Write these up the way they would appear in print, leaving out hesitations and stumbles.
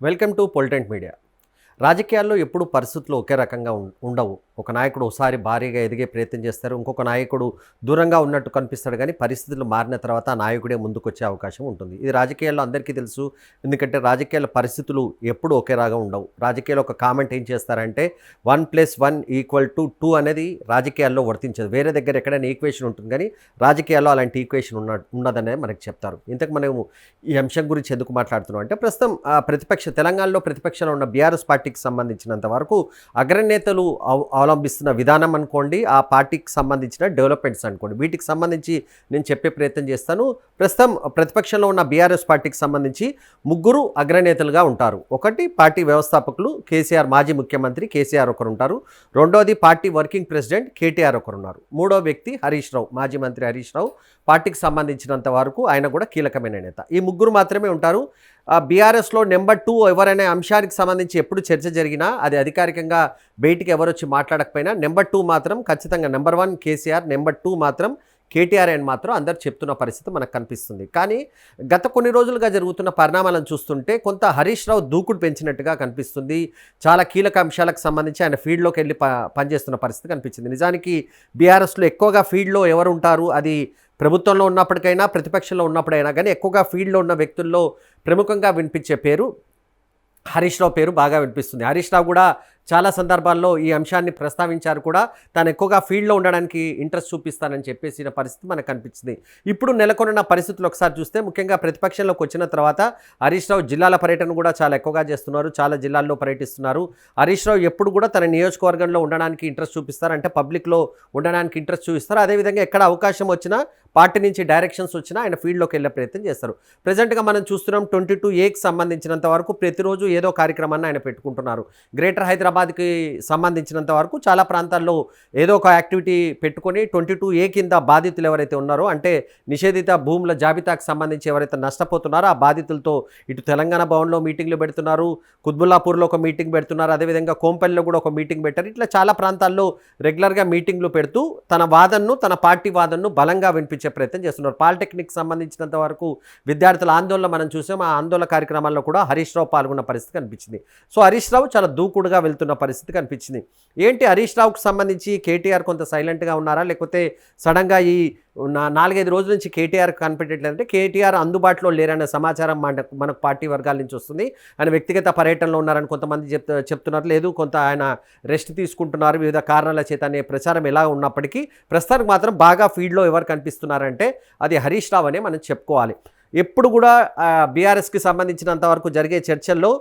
Welcome to పొలిటెంట్ media. రాజకీయాల్లో ఎప్పుడు పరిస్థితులు ఒకే రకంగా ఉండవు. ఒక నాయకుడు ఒకసారి భారీగా ఎదిగే ప్రయత్నం చేస్తారు, ఇంకొక నాయకుడు దూరంగా ఉన్నట్టు కనిపిస్తాడు. కానీ పరిస్థితులు మారిన తర్వాత ఆ నాయకుడే ముందుకొచ్చే అవకాశం ఉంటుంది. ఇది రాజకీయాల్లో అందరికీ తెలుసు. ఎందుకంటే రాజకీయాల పరిస్థితులు ఎప్పుడు ఒకేలాగా ఉండవు. రాజకీయాల్లో ఒక కామెంట్ ఏం చేస్తారంటే 1+1=2 అనేది రాజకీయాల్లో వర్తించదు. వేరే దగ్గర ఎక్కడైనా ఈక్వేషన్ ఉంటుంది, కానీ రాజకీయాల్లో అలాంటి ఈక్వేషన్ ఉన్నదనే మనకు చెప్తారు. ఇంతకు మనము ఈ అంశం గురించి ఎందుకు మాట్లాడుతున్నాం అంటే, ప్రస్తుతం తెలంగాణలో ప్రతిపక్షంలో ఉన్న బీఆర్ఎస్ పార్టీకి సంబంధించినంత వరకు అగ్రనేతలు అవలంబిస్తున్న విధానం అనుకోండి, ఆ పార్టీకి సంబంధించిన డెవలప్మెంట్స్ అనుకోండి, వీటికి సంబంధించి నేను చెప్పే ప్రయత్నం చేస్తాను. ప్రస్తుతం ప్రతిపక్షంలో ఉన్న బీఆర్ఎస్ పార్టీకి సంబంధించి ముగ్గురు అగ్రనేతలుగా ఉంటారు. ఒకటి పార్టీ వ్యవస్థాపకులు కేసీఆర్, మాజీ ముఖ్యమంత్రి కేసీఆర్ ఒకరు ఉంటారు. రెండోది పార్టీ వర్కింగ్ ప్రెసిడెంట్ కేటీఆర్ ఒకరు ఉన్నారు. మూడో వ్యక్తి హరీష్ రావు, మాజీ మంత్రి హరీష్ రావు. పార్టీకి సంబంధించినంత వరకు ఆయన కూడా కీలకమైన నేత. ఈ ముగ్గురు మాత్రమే ఉంటారు. బీఆర్ఎస్లో నెంబర్ 2 ఎవరైనా అంశానికి సంబంధించి ఎప్పుడు చర్చ జరిగినా అది అధికారికంగా బయటికి ఎవరు వచ్చి మాట్లాడకపోయినా నెంబర్ 2 మాత్రం ఖచ్చితంగా నెంబర్ 1 కేసీఆర్, నెంబర్ 2 మాత్రం కేటీఆర్ అని మాత్రం అందరు చెప్తున్న పరిస్థితి మనకు కనిపిస్తుంది. కానీ గత కొన్ని రోజులుగా జరుగుతున్న పరిణామాలను చూస్తుంటే కొంత హరీష్ రావు దూకుడు పెంచినట్టుగా కనిపిస్తుంది. చాలా కీలక అంశాలకు సంబంధించి ఆయన ఫీల్డ్లోకి వెళ్ళి పనిచేస్తున్న పరిస్థితి కనిపించింది. నిజానికి బీఆర్ఎస్లో ఎక్కువగా ఫీల్డ్లో ఎవరు ఉంటారు, అది ప్రభుత్వంలో ఉన్నప్పటికైనా ప్రతిపక్షంలో ఉన్నప్పుడైనా కానీ ఎక్కువగా ఫీల్డ్లో ఉన్న వ్యక్తుల్లో ప్రముఖంగా వినిపించే పేరు హరీష్ రావు పేరు బాగా వినిపిస్తుంది. హరీష్ రావు కూడా చాలా సందర్భాల్లో ఈ అంశాన్ని ప్రస్తావించారు కూడా. తాను ఎక్కువగా ఫీల్డ్లో ఉండడానికి ఇంట్రెస్ట్ చూపిస్తానని చెప్పేసిన పరిస్థితి మనకు కనిపించింది. ఇప్పుడు నెలకొన్న పరిస్థితులు ఒకసారి చూస్తే, ముఖ్యంగా ప్రతిపక్షంలోకి వచ్చిన తర్వాత హరీష్ రావు జిల్లాల పర్యటన కూడా చాలా ఎక్కువగా చేస్తున్నారు. చాలా జిల్లాల్లో పర్యటిస్తున్నారు. హరీష్ రావు ఎప్పుడు కూడా తన నియోజకవర్గంలో ఉండడానికి ఇంట్రెస్ట్ చూపిస్తారు, అంటే పబ్లిక్లో ఉండడానికి ఇంట్రెస్ట్ చూపిస్తారు. అదేవిధంగా ఎక్కడ అవకాశం వచ్చినా, పార్టీ నుంచి డైరెక్షన్స్ వచ్చినా ఆయన ఫీల్డ్లోకి వెళ్ళే ప్రయత్నం చేస్తారు. ప్రజెంట్గా మనం చూస్తున్నాం 22A సంబంధించినంత వరకు ప్రతిరోజు ఏదో కార్యక్రమాన్ని ఆయన పెట్టుకుంటున్నారు. గ్రేటర్ హైదరాబాద్కి సంబంధించినంత వరకు చాలా ప్రాంతాల్లో ఏదో ఒక యాక్టివిటీ పెట్టుకొని 22A కింద బాధితులు ఎవరైతే ఉన్నారో, అంటే నిషేధిత భూముల జాబితాకు సంబంధించి ఎవరైతే నష్టపోతున్నారో ఆ బాధితులతో ఇటు తెలంగాణ భవన్లో మీటింగ్లు పెడుతున్నారు, కుత్బుల్లాపూర్లో ఒక మీటింగ్ పెడుతున్నారు, అదేవిధంగా కోంపల్లిలో కూడా ఒక మీటింగ్ పెట్టారు. ఇట్లా చాలా ప్రాంతాల్లో రెగ్యులర్గా మీటింగ్లు పెడుతూ తన వాదనను, తన పార్టీ వాదనను బలంగా వినిపించే ప్రయత్నం చేస్తున్నారు. పాలిటెక్నిక్ సంబంధించినంత వరకు విద్యార్థుల ఆందోళన మనం చూసాం. ఆ ఆందోళన కార్యక్రమాల్లో కూడా హరీష్ రావు పాల్గొన్న పరిస్థితి కనిపించింది. సో హరీష్ రావు చాలా దూకుడుగా వెళ్తున్న పరిస్థితి కనిపించింది. ఏంటి హరీష్ రావుకు సంబంధించి కేటీఆర్ కొంత సైలెంట్గా ఉన్నారా, లేకపోతే సడన్గా ఈ 4-5 రోజుల నుంచి కేటీఆర్ కనిపెట్టట్లేదంటే కేటీఆర్ అందుబాటులో లేరనే సమాచారం మనకు పార్టీ వర్గాల నుంచి వస్తుంది. ఆయన వ్యక్తిగత పర్యటనలో ఉన్నారని కొంతమంది చెప్తున్నారు. లేదు, కొంత ఆయన రెస్ట్ తీసుకుంటున్నారు వివిధ కారణాల చేత అనే ప్రచారం ఎలా ఉన్నప్పటికీ ప్రస్తుతానికి మాత్రం బాగా ఫీల్డ్లో ఎవరు కనిపిస్తున్నారంటే అది హరీష్ రావు అనే మనం చెప్పుకోవాలి. ఎప్పుడు కూడా బీఆర్ఎస్కి సంబంధించినంత వరకు జరిగే చర్చల్లో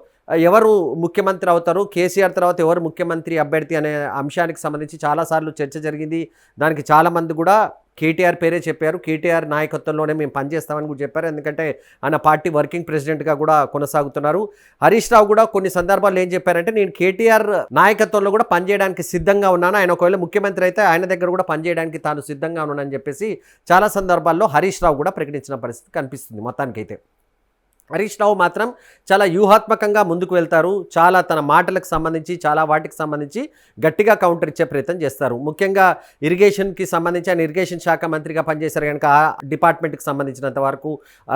ఎవరు ముఖ్యమంత్రి అవుతారు, కేసీఆర్ తర్వాత ఎవరు ముఖ్యమంత్రి అభ్యర్థి అనే అంశానికి సంబంధించి చాలాసార్లు చర్చ జరిగింది. దానికి చాలామంది కూడా కేటీఆర్ పేరే చెప్పారు. కేటీఆర్ నాయకత్వంలోనే మేము పనిచేస్తామని కూడా చెప్పారు. ఎందుకంటే ఆయన పార్టీ వర్కింగ్ ప్రెసిడెంట్గా కూడా కొనసాగుతున్నారు. హరీష్ రావు కూడా కొన్ని సందర్భాల్లో ఏం చెప్పారంటే, నేను కేటీఆర్ నాయకత్వంలో కూడా పనిచేయడానికి సిద్ధంగా ఉన్నాను, ఆయన ఒకవేళ ముఖ్యమంత్రి అయితే ఆయన దగ్గర కూడా పనిచేయడానికి తాను సిద్ధంగా ఉన్నానని చెప్పేసి చాలా సందర్భాల్లో హరీష్ రావు కూడా ప్రకటించిన పరిస్థితి కనిపిస్తుంది. మొత్తానికైతే హరీష్ రావు మాత్రం చాలా వ్యూహాత్మకంగా ముందుకు వెళ్తారు. చాలా తన మాటలకు సంబంధించి, చాలా వాటికి సంబంధించి గట్టిగా కౌంటర్ ఇచ్చే ప్రయత్నం చేస్తారు. ముఖ్యంగా ఇరిగేషన్కి సంబంధించి ఆయన ఇరిగేషన్ శాఖ మంత్రిగా పనిచేశారు కనుక ఆ డిపార్ట్మెంట్కి సంబంధించినంత వరకు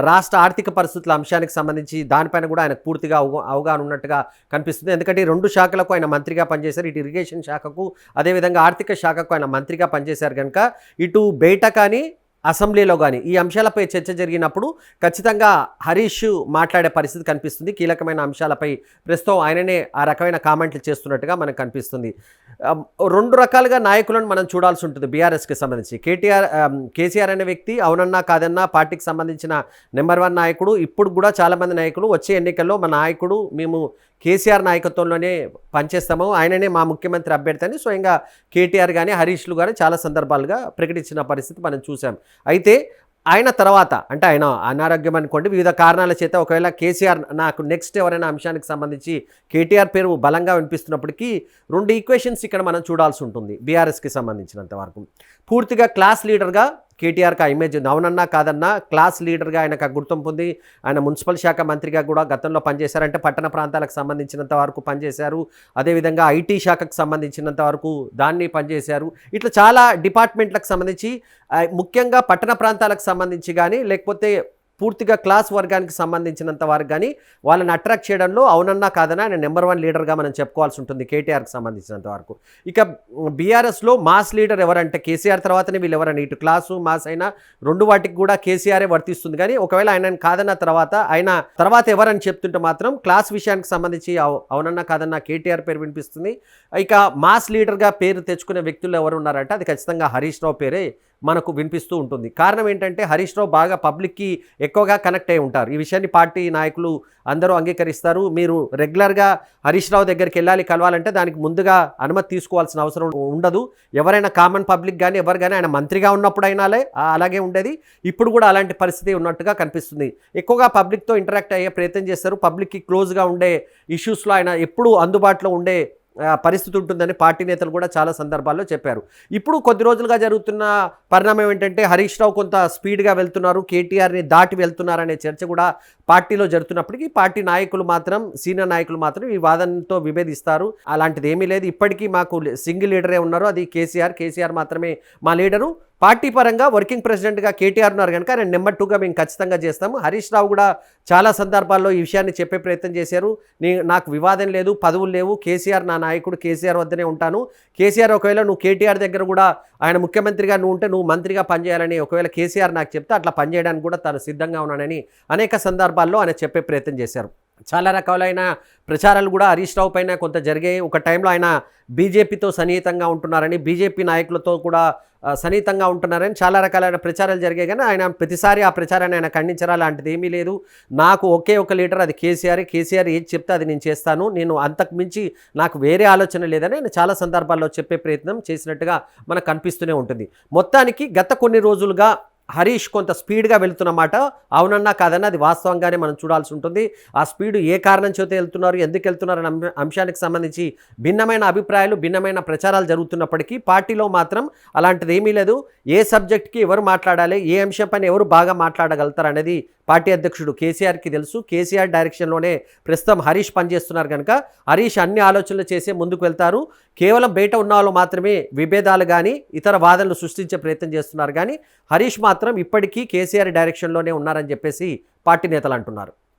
రాష్ట్ర ఆర్థిక పరిస్థితుల అంశానికి సంబంధించి దానిపైన కూడా ఆయనకు పూర్తిగా అవగాహన ఉన్నట్టుగా కనిపిస్తుంది. ఎందుకంటే ఈ 2 శాఖలకు ఆయన మంత్రిగా పనిచేశారు. ఇటు ఇరిగేషన్ శాఖకు, అదేవిధంగా ఆర్థిక శాఖకు ఆయన మంత్రిగా పనిచేశారు కనుక ఇటు బయట కానీ అసెంబ్లీలో కానీ ఈ అంశాలపై చర్చ జరిగినప్పుడు ఖచ్చితంగా హరీష్ మాట్లాడే పరిస్థితి కనిపిస్తుంది. కీలకమైన అంశాలపై ప్రస్తుతం ఆయననే ఆ రకమైన కామెంట్లు చేస్తున్నట్టుగా మనకు కనిపిస్తుంది. 2 రకాలుగా నాయకులను మనం చూడాల్సి ఉంటుంది బీఆర్ఎస్కి సంబంధించి. కేసీఆర్ అనే వ్యక్తి అవునన్నా కాదన్నా పార్టీకి సంబంధించిన నెంబర్ 1 నాయకుడు. ఇప్పుడు కూడా చాలామంది నాయకులు వచ్చే ఎన్నికల్లో మా నాయకుడు మేము కేసీఆర్ నాయకత్వంలోనే పనిచేస్తాము, ఆయననే మా ముఖ్యమంత్రి అభ్యర్థి అని స్వయంగా కేటీఆర్ కానీ హరీష్లు కానీ చాలా సందర్భాలుగా ప్రకటించిన పరిస్థితి మనం చూసాం. అయితే ఆయన తర్వాత అంటే ఆయన అనారోగ్యం అనుకోండి, వివిధ కారణాల చేత ఒకవేళ కేసీఆర్ నాకు నెక్స్ట్ ఎవరైనా అంశానికి సంబంధించి కేటీఆర్ పేరు బలంగా వినిపిస్తున్నప్పటికీ 2 ఈక్వేషన్స్ ఇక్కడ మనం చూడాల్సి ఉంటుంది. బీఆర్ఎస్కి సంబంధించినంత వరకు పూర్తిగా క్లాస్ లీడర్గా కేటీఆర్కి ఆ ఇమేజ్ ఉంది. అవునన్నా కాదన్నా క్లాస్ లీడర్గా ఆయనకు గుర్తింపు ఉంది. ఆయన మున్సిపల్ శాఖ మంత్రిగా కూడా గతంలో పనిచేశారంటే పట్టణ ప్రాంతాలకు సంబంధించినంత వరకు పనిచేశారు. అదేవిధంగా ఐటీ శాఖకు సంబంధించినంత వరకు దాన్ని పనిచేశారు. ఇట్లా చాలా డిపార్ట్మెంట్లకు సంబంధించి ముఖ్యంగా పట్టణ ప్రాంతాలకు సంబంధించి కానీ లేకపోతే పూర్తిగా క్లాస్ వర్గానికి సంబంధించినంత వారికి కానీ వాళ్ళని అట్రాక్ట్ చేయడంలో అవునన్నా కాదన్నా ఆయన నెంబర్ 1 లీడర్గా మనం చెప్పుకోవాల్సి ఉంటుంది కేటీఆర్కి సంబంధించినంత వరకు. ఇక బీఆర్ఎస్లో మాస్ లీడర్ ఎవరంటే కేసీఆర్ తర్వాతనే వీళ్ళు ఎవరని ఇటు క్లాసు మాస్ అయినా 2 వాటికి కూడా కేసీఆరే వర్తిస్తుంది. కానీ ఒకవేళ ఆయన కాదన్న తర్వాత ఎవరని చెప్తుంటే మాత్రం క్లాస్ విషయానికి సంబంధించి అవునన్నా కాదన్నా కేటీఆర్ పేరు వినిపిస్తుంది. ఇక మాస్ లీడర్గా పేరు తెచ్చుకునే వ్యక్తులు ఎవరు ఉన్నారంటే అది ఖచ్చితంగా హరీష్ రావు పేరే మనకు వినిపిస్తూ ఉంటుంది. కారణం ఏంటంటే హరీష్ రావు బాగా పబ్లిక్కి ఎక్కువగా కనెక్ట్ అయి ఉంటారు. ఈ విషయాన్ని పార్టీ నాయకులు అందరూ అంగీకరిస్తారు. మీరు రెగ్యులర్గా హరీష్ రావు దగ్గరికి కలవాలంటే దానికి ముందుగా అనుమతి తీసుకోవాల్సిన అవసరం ఉండదు. ఎవరైనా కామన్ పబ్లిక్ కానీ ఎవరు కానీ ఆయన మంత్రిగా ఉన్నప్పుడు అయినాలే అలాగే ఉండేది. ఇప్పుడు కూడా అలాంటి పరిస్థితి ఉన్నట్టుగా కనిపిస్తుంది. ఎక్కువగా పబ్లిక్తో ఇంటరాక్ట్ అయ్యే ప్రయత్నం చేస్తారు. పబ్లిక్కి క్లోజ్గా ఉండే ఇష్యూస్లో ఆయన ఎప్పుడూ అందుబాటులో ఉండే పరిస్థితి ఉంటుందని పార్టీ నేతలు కూడా చాలా సందర్భాల్లో చెప్పారు. ఇప్పుడు కొద్ది రోజులుగా జరుగుతున్న పరిణామం ఏంటంటే హరీష్ రావు కొంత స్పీడ్గా వెళ్తున్నారు, కేటీఆర్ని దాటి వెళ్తున్నారనే చర్చ కూడా పార్టీలో జరుగుతున్నప్పటికీ పార్టీ నాయకులు మాత్రం సీనియర్ నాయకులు మాత్రం ఈ వాదనతో విభేదిస్తారు. అలాంటిది ఏమీ లేదు. ఇప్పటికీ మాకు సింగిల్ లీడరే ఉన్నారు, అది కేసీఆర్ మాత్రమే మా లీడరు. పార్టీ పరంగా వర్కింగ్ ప్రెసిడెంట్గా కేటీఆర్ ఉన్నారు కనుక ఆయన నెంబర్ 2గా మేము ఖచ్చితంగా చేస్తాము. హరీష్ రావు కూడా చాలా సందర్భాల్లో ఈ విషయాన్ని చెప్పే ప్రయత్నం చేశారు. నాకు వివాదం లేదు, పదవులు లేవు, కేసీఆర్ నా నాయకుడు, కేసీఆర్ వద్దనే ఉంటాను. కేసీఆర్ ఒకవేళ నువ్వు కేటీఆర్ దగ్గర కూడా ఆయన ముఖ్యమంత్రిగా నువ్వు ఉంటే నువ్వు మంత్రిగా పనిచేయాలని ఒకవేళ కేసీఆర్ నాకు చెప్తే అట్లా పనిచేయడానికి కూడా తాను సిద్ధంగా ఉన్నానని అనేక సందర్భాల్లో ఆయన చెప్పే ప్రయత్నం చేశారు. చాలా రకాలైన ప్రచారాలు కూడా హరీష్ రావు పైన కొంత జరిగాయి. ఒక టైంలో ఆయన బీజేపీతో సన్నిహితంగా ఉంటున్నారని, బీజేపీ నాయకులతో కూడా సన్నిహితంగా ఉంటున్నారని చాలా రకాలైన ప్రచారాలు జరిగాయి. కానీ ఆయన ప్రతిసారి ఆ ప్రచారాన్ని ఆయన ఖండించరా, లాంటిది ఏమీ లేదు. నాకు ఒకే ఒక లీడర్, అది కేసీఆర్ ఏది చెప్తే అది నేను చేస్తాను, నేను అంతకు మించి నాకు వేరే ఆలోచన లేదని ఆయన చాలా సందర్భాల్లో చెప్పే ప్రయత్నం చేసినట్టుగా మనకు కనిపిస్తూనే ఉంటుంది. మొత్తానికి గత కొన్ని రోజులుగా హరీష్ కొంత స్పీడ్గా వెళ్తున్నమాట అవునన్నా కాదన్నా అది వాస్తవంగానే మనం చూడాల్సి ఉంటుంది. ఆ స్పీడు ఏ కారణం చేత వెళ్తున్నారు, ఎందుకు వెళ్తున్నారు అనే అంశానికి సంబంధించి భిన్నమైన అభిప్రాయాలు, భిన్నమైన ప్రచారాలు జరుగుతున్నప్పటికీ పార్టీలో మాత్రం అలాంటిది ఏమీ లేదు. ఏ సబ్జెక్ట్కి ఎవరు మాట్లాడాలి, ఏ అంశం పైన ఎవరు బాగా మాట్లాడగలుగుతారు అనేది పార్టీ అధ్యక్షుడు కేసీఆర్కి తెలుసు. కేసీఆర్ డైరెక్షన్లోనే ప్రస్తుతం హరీష్ పనిచేస్తున్నారు కనుక హరీష్ అన్ని ఆలోచనలు చేసే ముందుకు వెళ్తారు. కేవలం బయట ఉన్న వాళ్ళు మాత్రమే విభేదాలు కానీ ఇతర వాదనలు సృష్టించే ప్రయత్నం చేస్తున్నారు. కానీ హరీష్ మాత్రం ఇప్పటికీ కేసీఆర్ డైరెక్షన్లోనే ఉన్నారని చెప్పేసి పార్టీ నేతలు అంటున్నారు.